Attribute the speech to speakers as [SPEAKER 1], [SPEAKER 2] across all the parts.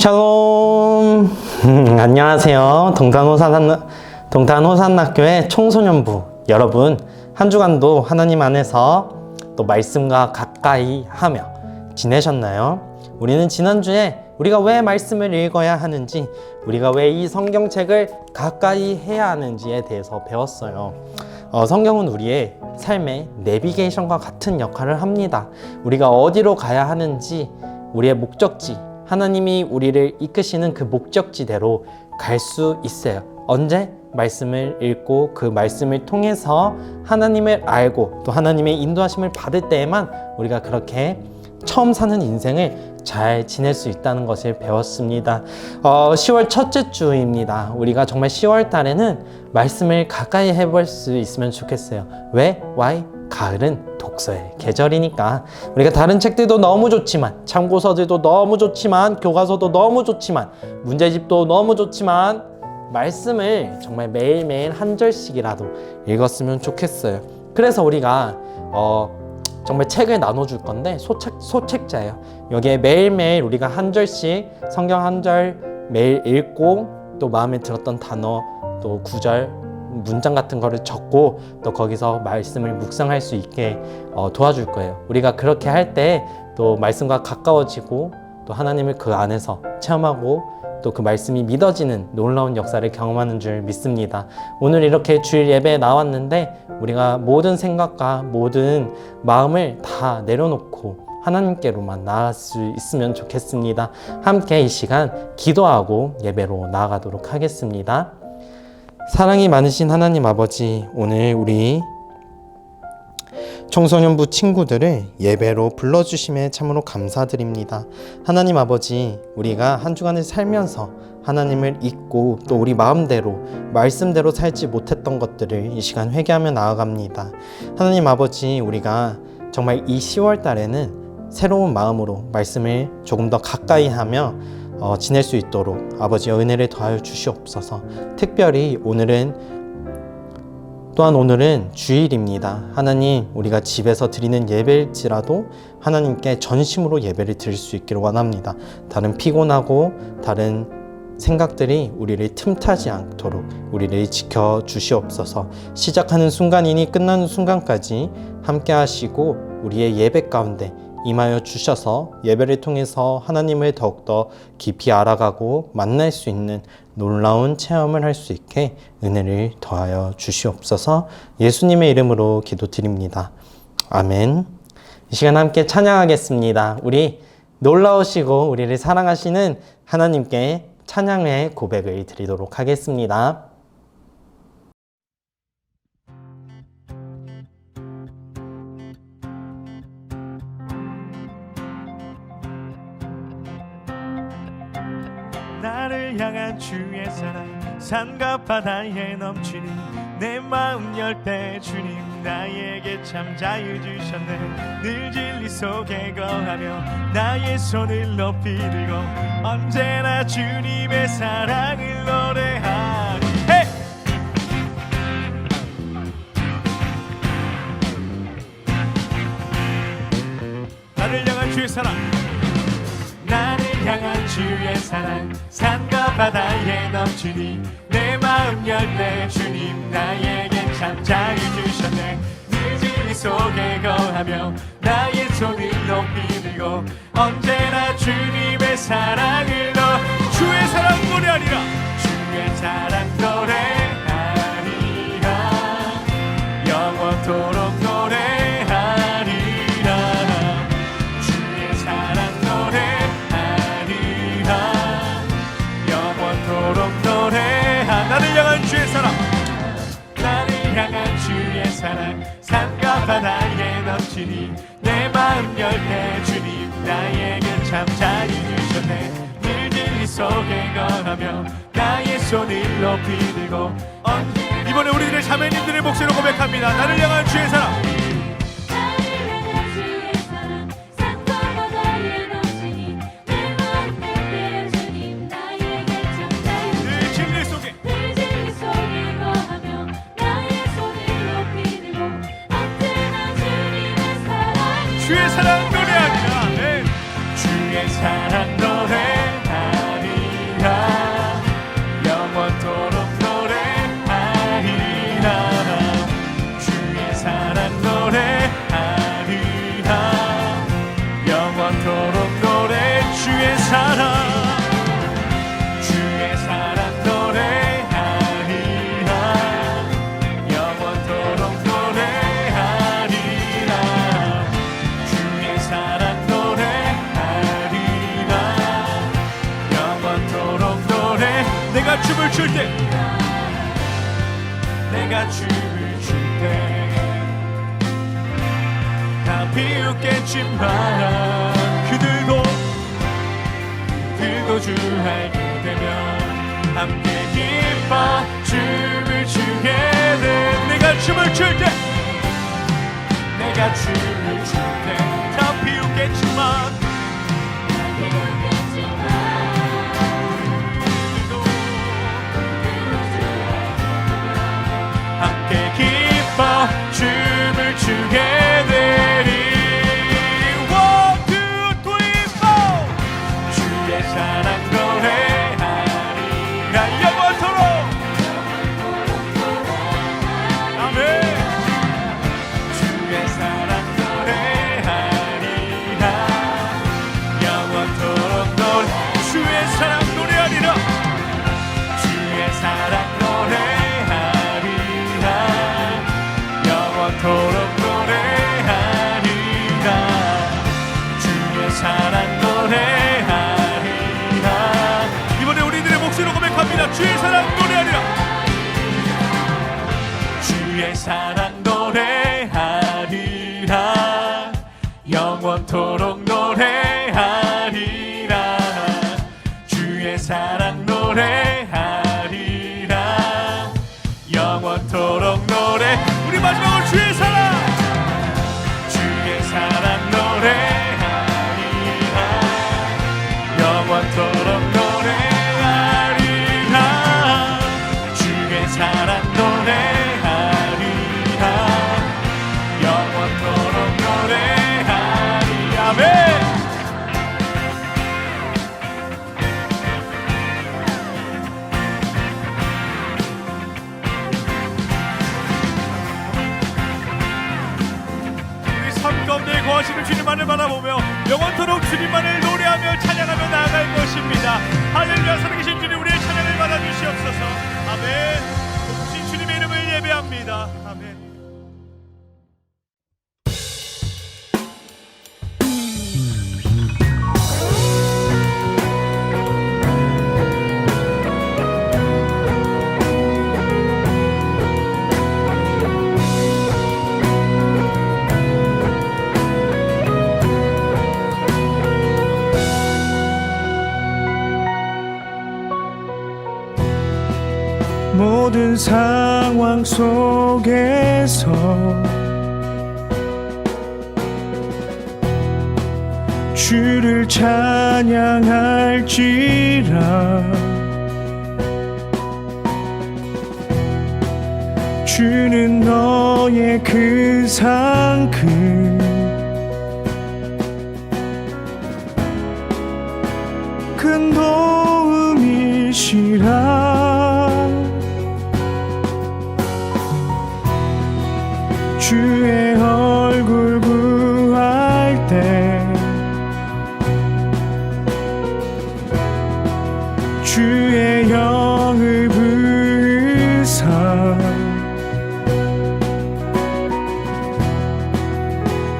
[SPEAKER 1] 샬롬. 안녕하세요. 동탄호산학교의 청소년부 여러분, 한 주간도 하나님 안에서 또 말씀과 가까이 하며 지내셨나요? 우리는 지난주에 우리가 왜 말씀을 읽어야 하는지, 우리가 왜 이 성경책을 가까이 해야 하는지에 대해서 배웠어요. 성경은 우리의 삶의 내비게이션과 같은 역할을 합니다. 우리가 어디로 가야 하는지, 우리의 목적지, 하나님이 우리를 이끄시는 그 목적지대로 갈 수 있어요. 언제? 말씀을 읽고 그 말씀을 통해서 하나님을 알고 또 하나님의 인도하심을 받을 때에만 우리가 그렇게 처음 사는 인생을 잘 지낼 수 있다는 것을 배웠습니다. 10월 첫째 주입니다. 우리가 정말 10월 달에는 말씀을 가까이 해볼 수 있으면 좋겠어요. 왜? Why? 가을은 독서의 계절이니까. 우리가 다른 책들도 너무 좋지만, 참고서들도 너무 좋지만, 교과서도 너무 좋지만, 문제집도 너무 좋지만, 말씀을 정말 매일매일 한 절씩이라도 읽었으면 좋겠어요. 그래서 우리가 정말 책을 나눠줄 건데 소책자예요. 여기에 매일매일 우리가 한 절씩 성경 한 절 매일 읽고, 또 마음에 들었던 단어, 또 구절, 문장 같은 거를 적고, 또 거기서 말씀을 묵상할 수 있게 도와줄 거예요. 우리가 그렇게 할 때 또 말씀과 가까워지고, 또 하나님을 그 안에서 체험하고, 또 그 말씀이 믿어지는 놀라운 역사를 경험하는 줄 믿습니다. 오늘 이렇게 주일 예배에 나왔는데, 우리가 모든 생각과 모든 마음을 다 내려놓고 하나님께로만 나아갈 수 있으면 좋겠습니다. 함께 이 시간 기도하고 예배로 나아가도록 하겠습니다. 사랑이 많으신 하나님 아버지, 오늘 우리 청소년부 친구들을 예배로 불러주심에 참으로 감사드립니다. 하나님 아버지, 우리가 한 주간을 살면서 하나님을 잊고 또 우리 마음대로 말씀대로 살지 못했던 것들을 이 시간 회개하며 나아갑니다. 하나님 아버지, 우리가 정말 이 10월 달에는 새로운 마음으로 말씀을 조금 더 가까이 하며 지낼 수 있도록 아버지의 은혜를 더하여 주시옵소서. 특별히 오늘은 주일입니다. 하나님, 우리가 집에서 드리는 예배일지라도 하나님께 전심으로 예배를 드릴 수 있기를 원합니다. 다른 피곤하고 다른 생각들이 우리를 틈타지 않도록 우리를 지켜 주시옵소서. 시작하는 순간이니 끝나는 순간까지 함께 하시고 우리의 예배 가운데 임하여 주셔서 예배를 통해서 하나님을 더욱더 깊이 알아가고 만날 수 있는 놀라운 체험을 할 수 있게 은혜를 더하여 주시옵소서. 예수님의 이름으로 기도드립니다. 아멘. 이 시간 함께 찬양하겠습니다. 우리 놀라우시고 우리를 사랑하시는 하나님께 찬양의 고백을 드리도록 하겠습니다.
[SPEAKER 2] 나를 향한 주의 사랑, 산과 바다에 넘치는 내 마음 열 때 주님 나에게 참 자유 주셨네. 늘 진리 속에 거하며 나의 손을 높이 들고 언제나 주님의 사랑을 노래하리. hey! 나를 향한 주의 사랑, 나를 향한 주의 사랑, 산과 바다에 넘치니 내 마음 열 때 주님 나에게 참 자유 주셨네. 늘 진리 속에 거하며 나의 손을 높이 들고 언제나 주님의 사랑을 주의 사랑 노래하리라. 주의 사랑 노래하리라. 영원토록 노래하리라. 주의 사랑 나를 향한 주의 사랑, 나를 향한 주의 사랑, 산과 바다에 넘치니 내 마음 열 때 주님 나에게 참 자유 주셨네. 늘 진리 속에 거하며 나의 손을 높이 들고 이번에 우리들의 자매님들의 목소리로 고백합니다. 나를 향한 주의 사랑, 주의 사랑 노래하리라. 네. 주의 사랑 노래하리라. 비웃겠지만 그들도 주 알게 되면 함께 기뻐 춤을 추게 돼. 내가 춤을 출 때 다 비웃겠지만 함께 기뻐 춤을 추게 되리. One, two, three, four. 주의 사랑 노래하리라 영원토록. 아멘. 주의 사랑 노래하리라 영원토록 노래. 주의 사랑 노래하리라. 주의 사랑 노래하리라 영원토록 노래하리라. 주의 사랑 노래하리라. 이번에 우리들의 목소리로 고백합니다. 주의 사랑 노래하리라. 주의 사랑 노래하리라 영원토록 노래하리라. 주의 사랑 노래하리라 영원토록 노래. 우리 마지막으로 주의 사랑 노래하리라 영원토록 노래하리라. 주의 사랑 노래하리라 영원토록 노래하리라. 아멘. 삶 가운데 거하시는 주님만을 바라보며 영원토록 주님만을 노래하며 찬양하며 나아갈 것입니다. 할렐루야. 살아계신 주님, 우리의 찬양을 받아주시옵소서. 아멘. 높으신 주님의 이름을 예배합니다. 아멘.
[SPEAKER 3] 모든 상황 속에서 주를 찬양할지라. 주는 너의 그 상급 큰 도움이시라. 주의 얼굴 구할 때 주의 영을 부으사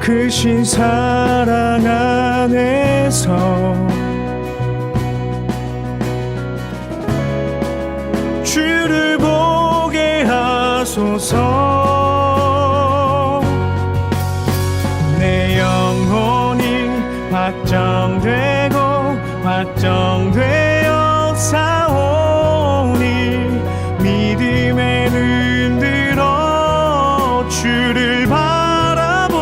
[SPEAKER 3] 크신 사랑 안에서 주를 보게 하소서. 확정되고 확정되어 사오니 믿음에 흔들어 주를 바라봅니다.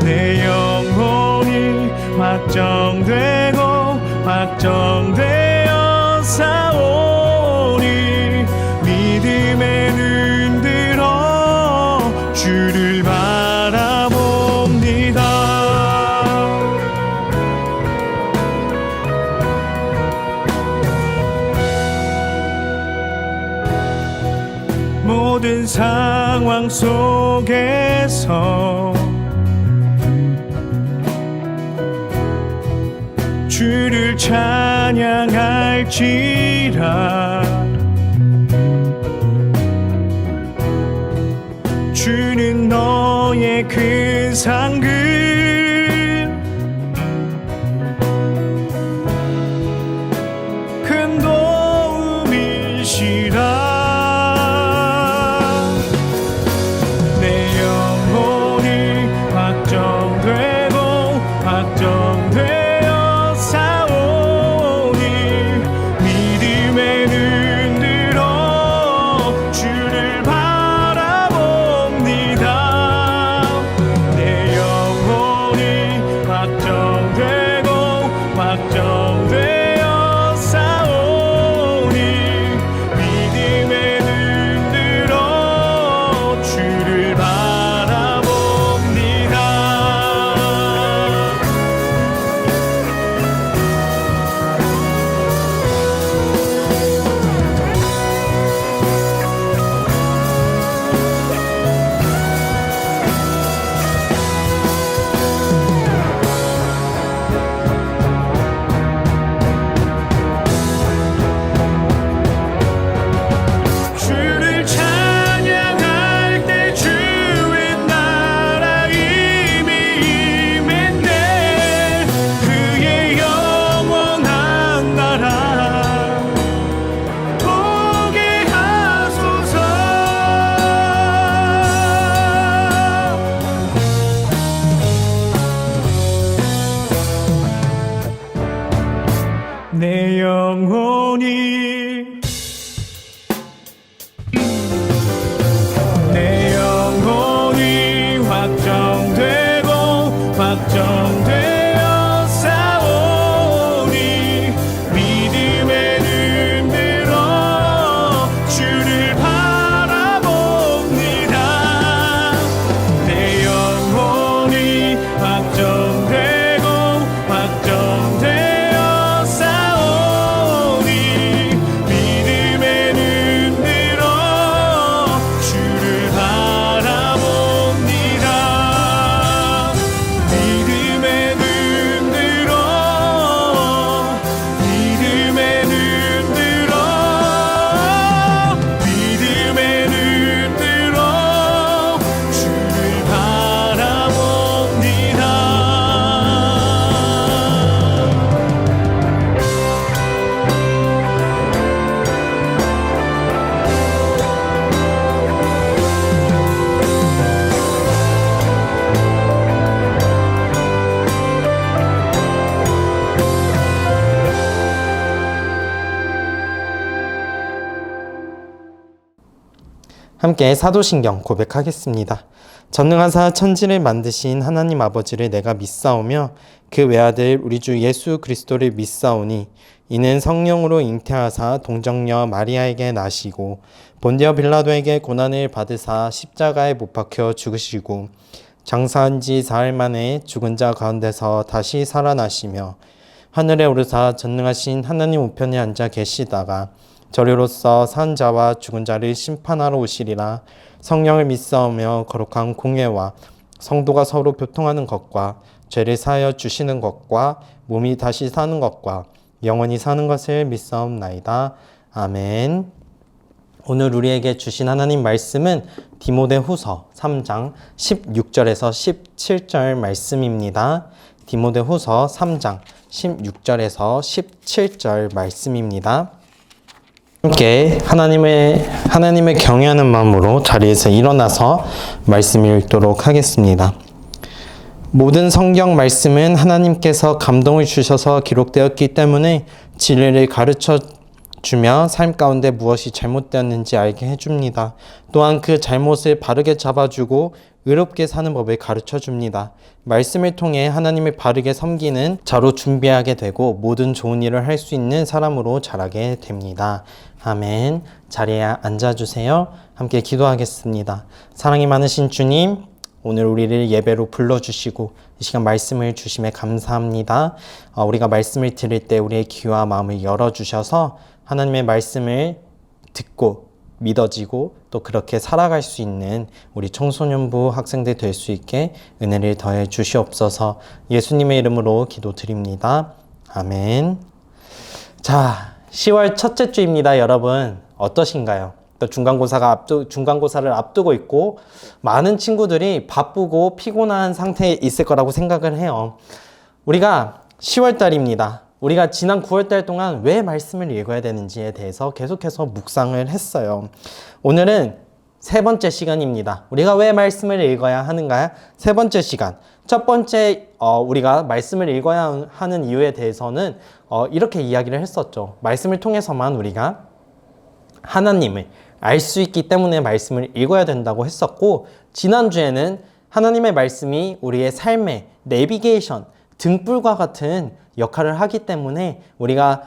[SPEAKER 3] 내 영혼이 확정되고 확정되어 사오니 믿음에 흔들어 주를 바라봅니다. 모든 상황 속에서 주를 찬양할지라. 주는 너의 큰 상급 큰 도움이시라. 내 영혼
[SPEAKER 1] 함께 사도신경 고백하겠습니다. 전능하사 천지를 만드신 하나님 아버지를 내가 믿사오며 그 외아들 우리 주 예수 그리스도를 믿사오니 이는 성령으로 잉태하사 동정녀 마리아에게 나시고 본디어 빌라도에게 고난을 받으사 십자가에 못 박혀 죽으시고 장사한 지 사흘 만에 죽은 자 가운데서 다시 살아나시며 하늘에 오르사 전능하신 하나님 우편에 앉아 계시다가 저리로서 산 자와 죽은 자를 심판하러 오시리라. 성령을 믿사오며 거룩한 공회와 성도가 서로 교통하는 것과 죄를 사하여 주시는 것과 몸이 다시 사는 것과 영원히 사는 것을 믿사옵나이다. 아멘. 오늘 우리에게 주신 하나님 말씀은 디모데후서 3장 16절에서 17절 말씀입니다. 디모데후서 3장 16절에서 17절 말씀입니다. 함께 하나님을 경외하는 마음으로 자리에서 일어나서 말씀 읽도록 하겠습니다. 모든 성경 말씀은 하나님께서 감동을 주셔서 기록되었기 때문에 진리를 가르쳐 주며 삶 가운데 무엇이 잘못되었는지 알게 해줍니다. 또한 그 잘못을 바르게 잡아주고 의롭게 사는 법을 가르쳐 줍니다. 말씀을 통해 하나님을 바르게 섬기는 자로 준비하게 되고 모든 좋은 일을 할 수 있는 사람으로 자라게 됩니다. 아멘. 자리에 앉아주세요. 함께 기도하겠습니다. 사랑이 많으신 주님, 오늘 우리를 예배로 불러주시고 이 시간 말씀을 주심에 감사합니다. 우리가 말씀을 들을 때 우리의 귀와 마음을 열어주셔서 하나님의 말씀을 듣고 믿어지고 또 그렇게 살아갈 수 있는 우리 청소년부 학생들 될 수 있게 은혜를 더해 주시옵소서. 예수님의 이름으로 기도드립니다. 아멘. 자, 10월 첫째 주입니다. 여러분 어떠신가요? 또 중간고사를 앞두고 있고 많은 친구들이 바쁘고 피곤한 상태에 있을 거라고 생각을 해요. 우리가 10월 달입니다. 우리가 지난 9월 달 동안 왜 말씀을 읽어야 되는지에 대해서 계속해서 묵상을 했어요. 오늘은 세 번째 시간입니다. 우리가 왜 말씀을 읽어야 하는가? 세 번째 시간. 첫 번째 우리가 말씀을 읽어야 하는 이유에 대해서는 이렇게 이야기를 했었죠. 말씀을 통해서만 우리가 하나님을 알 수 있기 때문에 말씀을 읽어야 된다고 했었고, 지난주에는 하나님의 말씀이 우리의 삶의 내비게이션, 등불과 같은 역할을 하기 때문에 우리가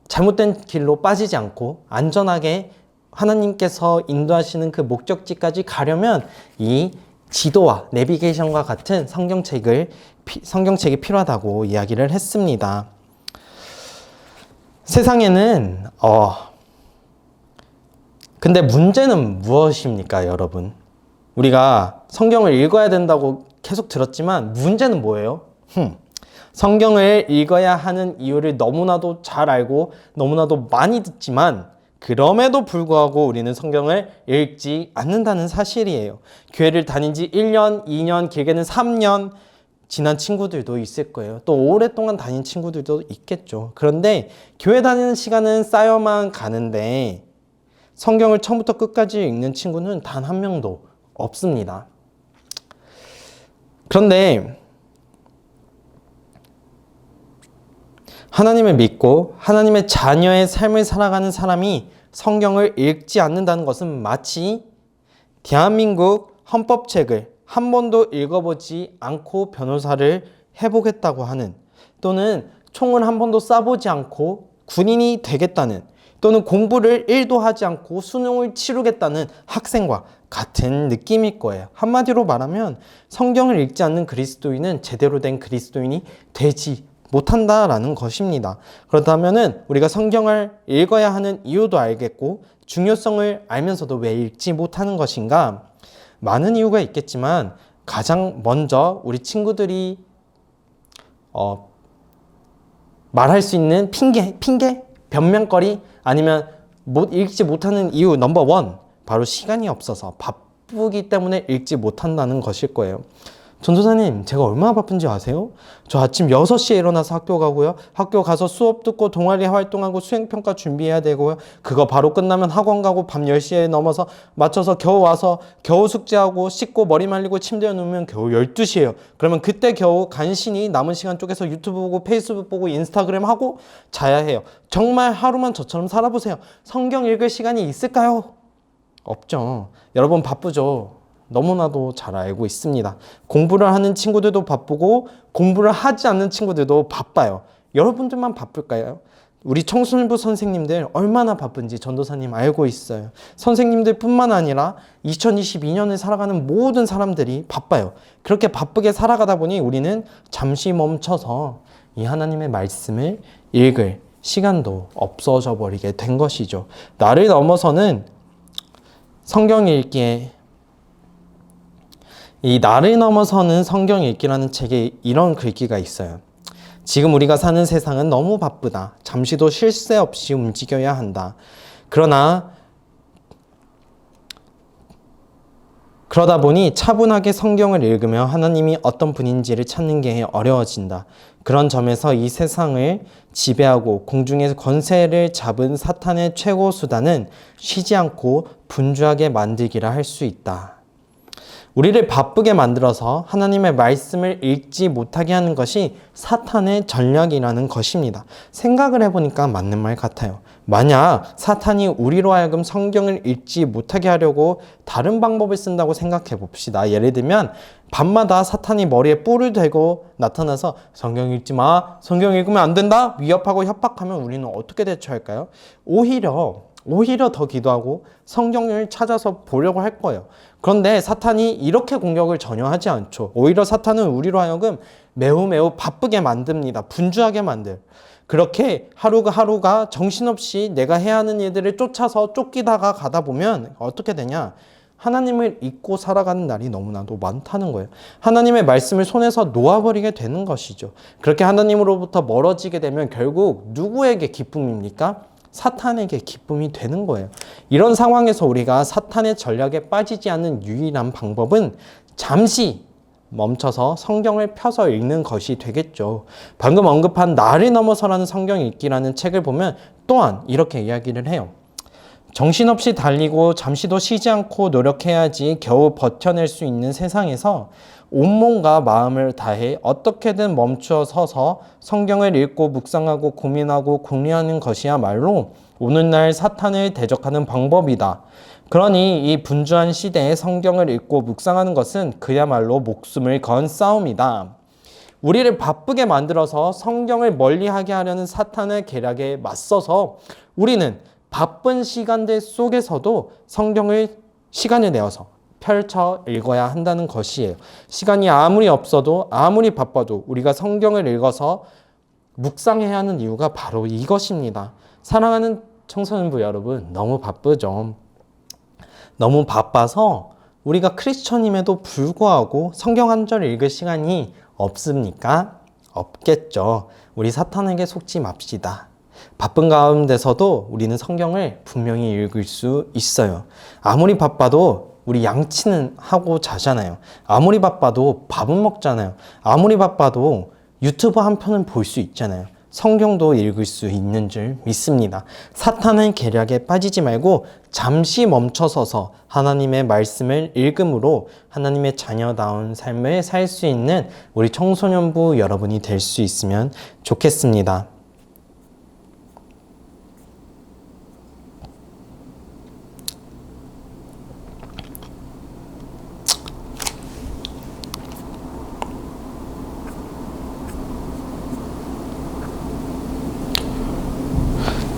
[SPEAKER 1] 잘못된 길로 빠지지 않고 안전하게 하나님께서 인도하시는 그 목적지까지 가려면 이 지도와 내비게이션과 같은 성경책이 필요하다고 이야기를 했습니다. 세상에는 근데 문제는 무엇입니까, 여러분? 우리가 성경을 읽어야 된다고 계속 들었지만 문제는 뭐예요? 성경을 읽어야 하는 이유를 너무나도 잘 알고 너무나도 많이 듣지만 그럼에도 불구하고 우리는 성경을 읽지 않는다는 사실이에요. 교회를 다닌 지 1년, 2년, 길게는 3년 지난 친구들도 있을 거예요. 또 오랫동안 다닌 친구들도 있겠죠. 그런데 교회 다니는 시간은 쌓여만 가는데 성경을 처음부터 끝까지 읽는 친구는 단 한 명도 없습니다. 그런데 하나님을 믿고 하나님의 자녀의 삶을 살아가는 사람이 성경을 읽지 않는다는 것은 마치 대한민국 헌법책을 한 번도 읽어보지 않고 변호사를 해보겠다고 하는, 또는 총을 한 번도 쏴보지 않고 군인이 되겠다는, 또는 공부를 1도 하지 않고 수능을 치르겠다는 학생과 같은 느낌일 거예요. 한마디로 말하면 성경을 읽지 않는 그리스도인은 제대로 된 그리스도인이 되지 못한다라는 것입니다. 그렇다면은 우리가 성경을 읽어야 하는 이유도 알겠고 중요성을 알면서도 왜 읽지 못하는 것인가? 많은 이유가 있겠지만 가장 먼저 우리 친구들이 말할 수 있는 핑계, 변명거리, 아니면 읽지 못하는 이유 넘버 원, 바로 시간이 없어서 바쁘기 때문에 읽지 못한다는 것일 거예요. 전도사님, 제가 얼마나 바쁜지 아세요? 저 아침 6시에 일어나서 학교 가고요. 학교 가서 수업 듣고 동아리 활동하고 수행평가 준비해야 되고요. 그거 바로 끝나면 학원 가고 밤 10시에 넘어서 맞춰서 겨우 와서 겨우 숙제하고 씻고 머리 말리고 침대에 누우면 겨우 12시예요. 그러면 그때 겨우 간신히 남은 시간 쪼개서 유튜브 보고 페이스북 보고 인스타그램 하고 자야 해요. 정말 하루만 저처럼 살아보세요. 성경 읽을 시간이 있을까요? 없죠. 여러분 바쁘죠? 너무나도 잘 알고 있습니다. 공부를 하는 친구들도 바쁘고 공부를 하지 않는 친구들도 바빠요. 여러분들만 바쁠까요? 우리 청소년부 선생님들 얼마나 바쁜지 전도사님 알고 있어요. 선생님들 뿐만 아니라 2022년을 살아가는 모든 사람들이 바빠요. 그렇게 바쁘게 살아가다 보니 우리는 잠시 멈춰서 이 하나님의 말씀을 읽을 시간도 없어져 버리게 된 것이죠. 나를 넘어서는 성경 읽기에 이 나를 넘어서는 성경 읽기라는 책에 이런 글귀가 있어요. 지금 우리가 사는 세상은 너무 바쁘다. 잠시도 쉴 새 없이 움직여야 한다. 그러다 보니 차분하게 성경을 읽으며 하나님이 어떤 분인지를 찾는 게 어려워진다. 그런 점에서 이 세상을 지배하고 공중의 권세를 잡은 사탄의 최고 수단은 쉬지 않고 분주하게 만들기라 할 수 있다. 우리를 바쁘게 만들어서 하나님의 말씀을 읽지 못하게 하는 것이 사탄의 전략이라는 것입니다. 생각을 해보니까 맞는 말 같아요. 만약 사탄이 우리로 하여금 성경을 읽지 못하게 하려고 다른 방법을 쓴다고 생각해 봅시다. 예를 들면 밤마다 사탄이 머리에 뿔을 대고 나타나서 성경 읽지 마, 성경 읽으면 안 된다, 위협하고 협박하면 우리는 어떻게 대처할까요? 오히려 더 기도하고 성경을 찾아서 보려고 할 거예요. 그런데 사탄이 이렇게 공격을 전혀 하지 않죠. 오히려 사탄은 우리로 하여금 매우 바쁘게 만듭니다. 분주하게 만들. 그렇게 하루가 정신없이 내가 해야 하는 일들을 쫓아서 쫓기다가 가다 보면 어떻게 되냐? 하나님을 잊고 살아가는 날이 너무나도 많다는 거예요. 하나님의 말씀을 손에서 놓아버리게 되는 것이죠. 그렇게 하나님으로부터 멀어지게 되면 결국 누구에게 기쁨입니까? 사탄에게 기쁨이 되는 거예요. 이런 상황에서 우리가 사탄의 전략에 빠지지 않는 유일한 방법은 잠시 멈춰서 성경을 펴서 읽는 것이 되겠죠. 방금 언급한 나를 넘어서라는 성경 읽기라는 책을 보면 또한 이렇게 이야기를 해요. 정신없이 달리고 잠시도 쉬지 않고 노력해야지 겨우 버텨낼 수 있는 세상에서 온몸과 마음을 다해 어떻게든 멈춰 서서 성경을 읽고 묵상하고 고민하고 궁리하는 것이야말로 오늘날 사탄을 대적하는 방법이다. 그러니 이 분주한 시대에 성경을 읽고 묵상하는 것은 그야말로 목숨을 건 싸움이다. 우리를 바쁘게 만들어서 성경을 멀리하게 하려는 사탄의 계략에 맞서서 우리는 바쁜 시간들 속에서도 성경을 시간을 내어서 펼쳐 읽어야 한다는 것이에요. 시간이 아무리 없어도 아무리 바빠도 우리가 성경을 읽어서 묵상해야 하는 이유가 바로 이것입니다. 사랑하는 청소년부 여러분, 너무 바쁘죠. 너무 바빠서 우리가 크리스천임에도 불구하고 성경 한 절 읽을 시간이 없습니까? 없겠죠. 우리 사탄에게 속지 맙시다. 바쁜 가운데서도 우리는 성경을 분명히 읽을 수 있어요. 아무리 바빠도 우리 양치는 하고 자잖아요. 아무리 바빠도 밥은 먹잖아요. 아무리 바빠도 유튜브 한 편은 볼 수 있잖아요. 성경도 읽을 수 있는 줄 믿습니다. 사탄의 계략에 빠지지 말고 잠시 멈춰서서 하나님의 말씀을 읽음으로 하나님의 자녀다운 삶을 살 수 있는 우리 청소년부 여러분이 될 수 있으면 좋겠습니다.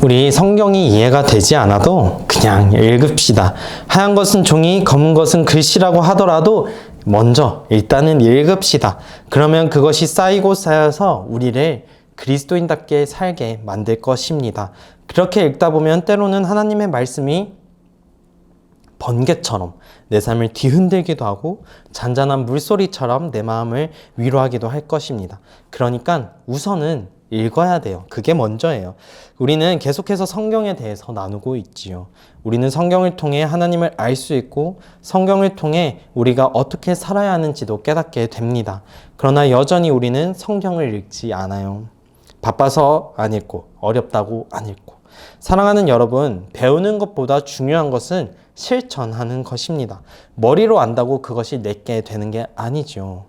[SPEAKER 1] 우리 성경이 이해가 되지 않아도 그냥 읽읍시다. 하얀 것은 종이, 검은 것은 글씨라고 하더라도 먼저 일단은 읽읍시다. 그러면 그것이 쌓이고 쌓여서 우리를 그리스도인답게 살게 만들 것입니다. 그렇게 읽다 보면 때로는 하나님의 말씀이 번개처럼 내 삶을 뒤흔들기도 하고 잔잔한 물소리처럼 내 마음을 위로하기도 할 것입니다. 그러니까 우선은 읽어야 돼요. 그게 먼저예요. 우리는 계속해서 성경에 대해서 나누고 있지요. 우리는 성경을 통해 하나님을 알 수 있고 성경을 통해 우리가 어떻게 살아야 하는지도 깨닫게 됩니다. 그러나 여전히 우리는 성경을 읽지 않아요. 바빠서 안 읽고 어렵다고 안 읽고. 사랑하는 여러분, 배우는 것보다 중요한 것은 실천하는 것입니다. 머리로 안다고 그것이 내게 되는 게 아니죠.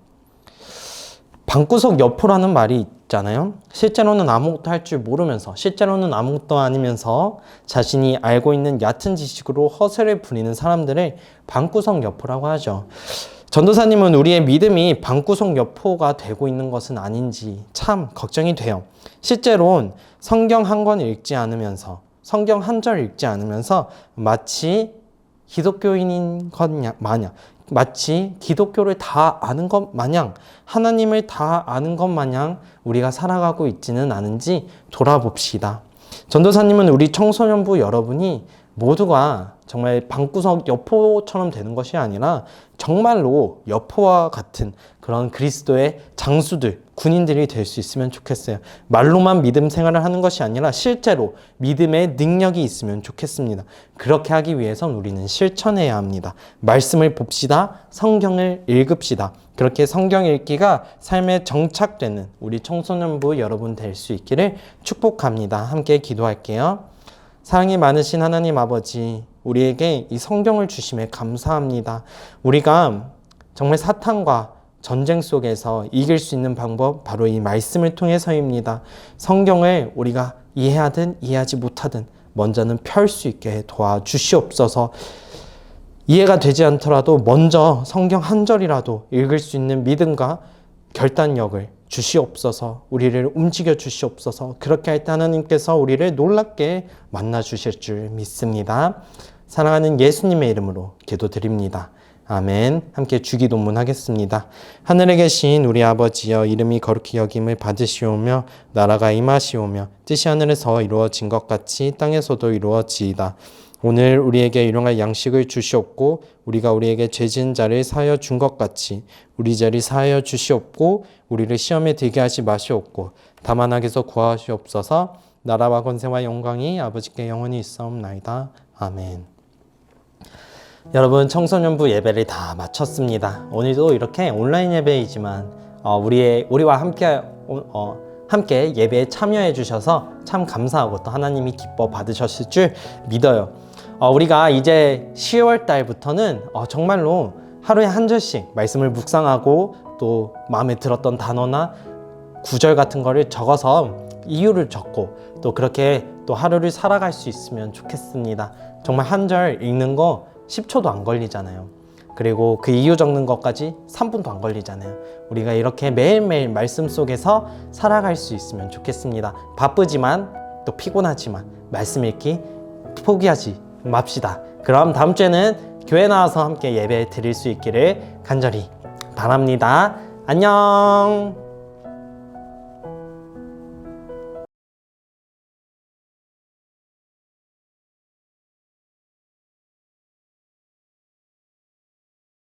[SPEAKER 1] 방구석 여포라는 말이 있잖아요. 실제로는 아무것도 할 줄 모르면서, 실제로는 아무것도 아니면서 자신이 알고 있는 얕은 지식으로 허세를 부리는 사람들을 방구석 여포라고 하죠. 전도사님은 우리의 믿음이 방구석 여포가 되고 있는 것은 아닌지 참 걱정이 돼요. 실제로는 성경 한 권 읽지 않으면서, 성경 한 절 읽지 않으면서 마치 기독교인인 것 마냥, 마치 기독교를 다 아는 것 마냥, 하나님을 다 아는 것 마냥 우리가 살아가고 있지는 않은지 돌아봅시다. 전도사님은 우리 청소년부 여러분이 모두가 정말 방구석 여포처럼 되는 것이 아니라 정말로 여포와 같은 그런 그리스도의 장수들, 군인들이 될 수 있으면 좋겠어요. 말로만 믿음 생활을 하는 것이 아니라 실제로 믿음의 능력이 있으면 좋겠습니다. 그렇게 하기 위해선 우리는 실천해야 합니다. 말씀을 봅시다. 성경을 읽읍시다. 그렇게 성경 읽기가 삶에 정착되는 우리 청소년부 여러분 될 수 있기를 축복합니다. 함께 기도할게요. 사랑이 많으신 하나님 아버지, 우리에게 이 성경을 주심에 감사합니다. 우리가 정말 사탄과 전쟁 속에서 이길 수 있는 방법, 바로 이 말씀을 통해서입니다. 성경을 우리가 이해하든 이해하지 못하든 먼저는 펼 수 있게 도와주시옵소서. 이해가 되지 않더라도 먼저 성경 한 절이라도 읽을 수 있는 믿음과 결단력을 주시옵소서. 우리를 움직여 주시옵소서. 그렇게 할 때 하나님께서 우리를 놀랍게 만나 주실 줄 믿습니다. 사랑하는 예수님의 이름으로 기도드립니다. 아멘. 함께 주기도문 하겠습니다. 하늘에 계신 우리 아버지여, 이름이 거룩히 여김을 받으시오며 나라가 임하시오며 뜻이 하늘에서 이루어진 것 같이 땅에서도 이루어지이다. 오늘 우리에게 일용할 양식을 주시옵고 우리가 우리에게 죄 지은 자를 사하여 준 것 같이 우리 죄를 사하여 주시옵고 우리를 시험에 들게 하지 마시옵고 다만 악에서 구하시옵소서. 나라와 권세와 영광이 아버지께 영원히 있사옵나이다. 아멘. 여러분, 청소년부 예배를 다 마쳤습니다. 오늘도 이렇게 온라인 예배이지만 우리와 함께 예배에 참여해 주셔서 참 감사하고 또 하나님이 기뻐 받으셨을 줄 믿어요. 우리가 이제 10월 달부터는 정말로 하루에 한 절씩 말씀을 묵상하고 또 마음에 들었던 단어나 구절 같은 거를 적어서 이유를 적고 또 그렇게 또 하루를 살아갈 수 있으면 좋겠습니다. 정말 한 절 읽는 거 10초도 안 걸리잖아요. 그리고 그 이유 적는 것까지 3분도 안 걸리잖아요. 우리가 이렇게 매일매일 말씀 속에서 살아갈 수 있으면 좋겠습니다. 바쁘지만 또 피곤하지만 말씀 읽기 포기하지 맙시다. 그럼 다음 주에는 교회 나와서 함께 예배 드릴 수 있기를 간절히 바랍니다. 안녕.